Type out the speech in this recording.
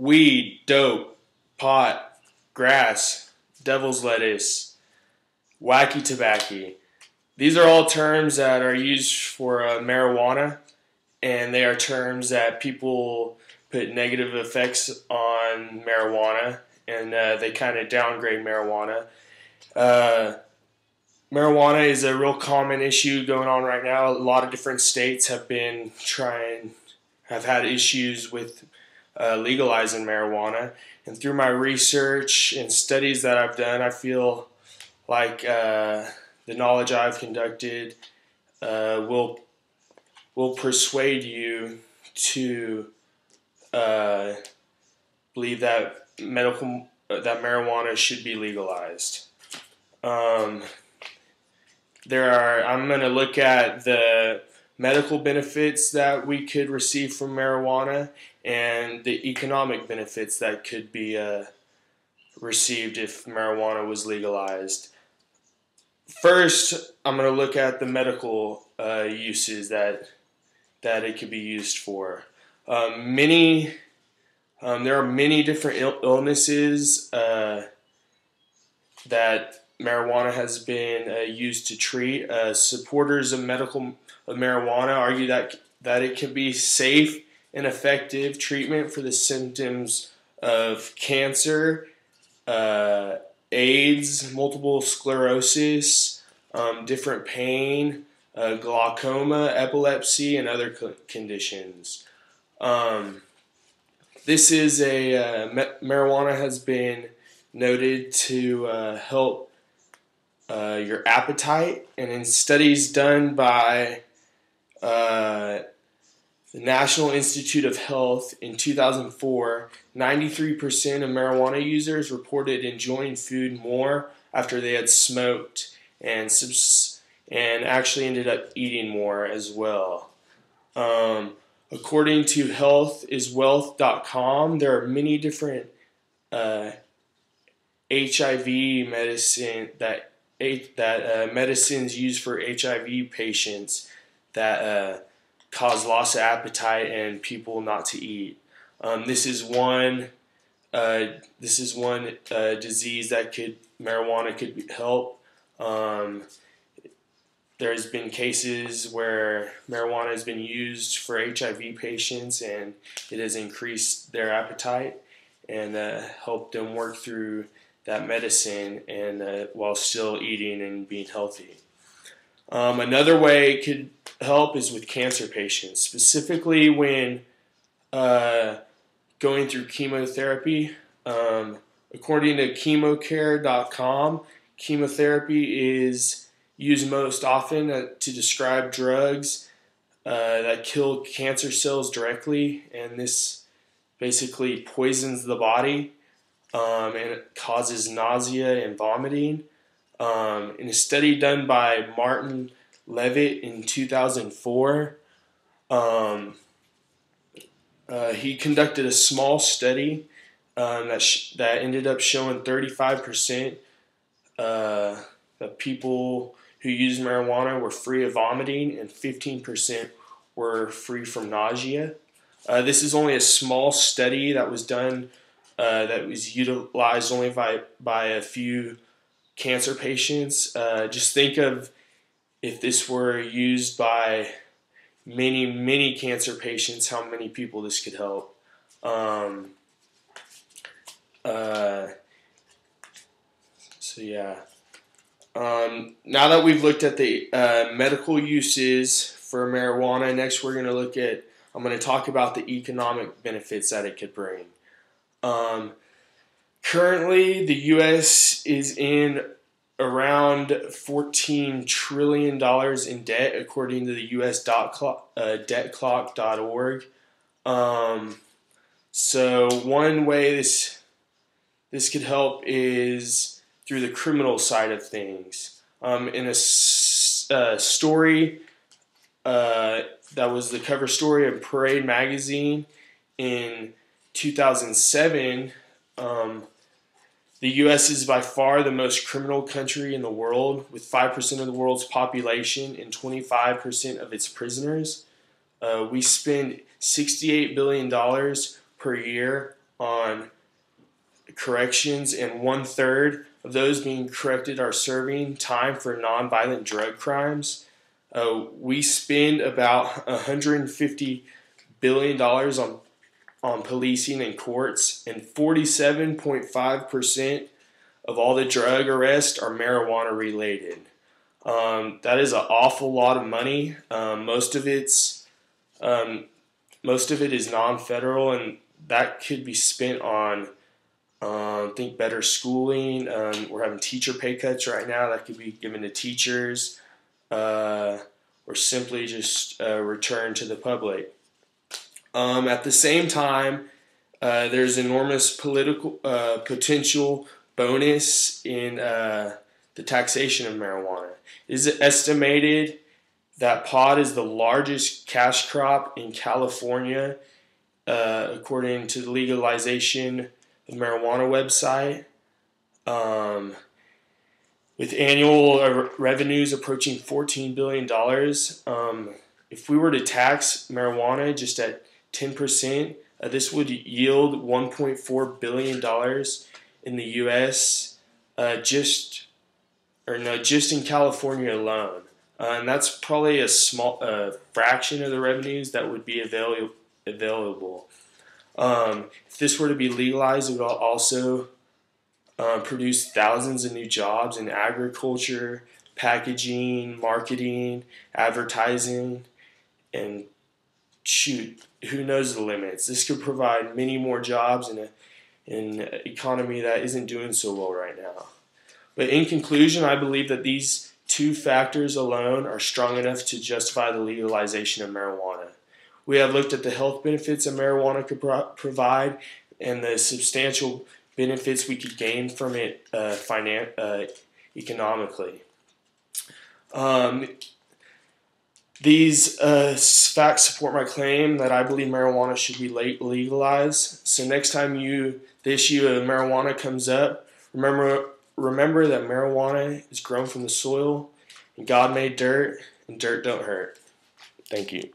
weed, dope, pot, grass, devil's lettuce, wacky tobacco. These are all terms that are used for marijuana, and they are terms that people put negative effects on marijuana, and they kind of downgrade marijuana. Uh, Marijuana is a real common issue going on right now. A lot of different states have had issues with legalizing marijuana. And through my research and studies that I've done, I feel like the knowledge I've conducted will persuade you to believe that marijuana should be legalized. I'm going to look at the medical benefits that we could receive from marijuana and the economic benefits that could be received if marijuana was legalized. First, I'm going to look at the medical uses that it could be used for. There are many different illnesses that marijuana has been used to treat. Supporters of marijuana argue that it can be safe and effective treatment for the symptoms of cancer, AIDS, multiple sclerosis, different pain, glaucoma, epilepsy, and other conditions. Marijuana has been noted to help your appetite, and in studies done by the National Institute of Health in 2004, 93% of marijuana users reported enjoying food more after they had smoked, and actually ended up eating more as well. According to healthiswealth.com, there are many different HIV medicines used for HIV patients that cause loss of appetite and people not to eat. This is one disease that marijuana could help. There's been cases where marijuana has been used for HIV patients, and it has increased their appetite and helped them work through that medicine and while still eating and being healthy. Another way it could help is with cancer patients, specifically when going through chemotherapy. According to chemocare.com, chemotherapy is used most often to describe drugs that kill cancer cells directly, and this basically poisons the body. And it causes nausea and vomiting. In a study done by Martin Levitt in 2004, he conducted a small study that ended up showing 35% of people who used marijuana were free of vomiting, and 15% were free from nausea. This is only a small study that was done. That was utilized only by a few cancer patients. Just think of if this were used by many cancer patients, how many people this could help. Now that we've looked at the medical uses for marijuana, next I'm going to talk about the economic benefits that it could bring. Currently, the U.S. is in around $14 trillion in debt, according to the US debtclock.org. So one way this could help is through the criminal side of things. In a story that was the cover story of Parade magazine in 2007, the U.S. is by far the most criminal country in the world, with 5% of the world's population and 25% of its prisoners. We spend $68 billion per year on corrections, and 1/3 of those being corrected are serving time for nonviolent drug crimes. We spend about $150 billion on policing and courts, and 47.5% of all the drug arrests are marijuana related. That is an awful lot of money. Most of it is non-federal, and that could be spent on think better schooling. We're having teacher pay cuts right now that could be given to teachers, or simply just returned to the public. At the same time, there's enormous political potential bonus in the taxation of marijuana. It is estimated that pot is the largest cash crop in California, according to the legalization of marijuana website, with annual revenues approaching $14 billion. If we were to tax marijuana just at 10%, this would yield $1.4 billion in the U.S. Just in California alone, and that's probably a small fraction of the revenues that would be available. If this were to be legalized, it would also produce thousands of new jobs in agriculture, packaging, marketing, advertising, and shoot, who knows the limits. This could provide many more jobs in an economy that isn't doing so well right now. But in conclusion, I believe that these two factors alone are strong enough to justify the legalization of marijuana. We have looked at the health benefits that marijuana could provide and the substantial benefits we could gain from it economically. These facts support my claim that I believe marijuana should be legalized. So next time the issue of marijuana comes up, remember that marijuana is grown from the soil, and God made dirt, and dirt don't hurt. Thank you.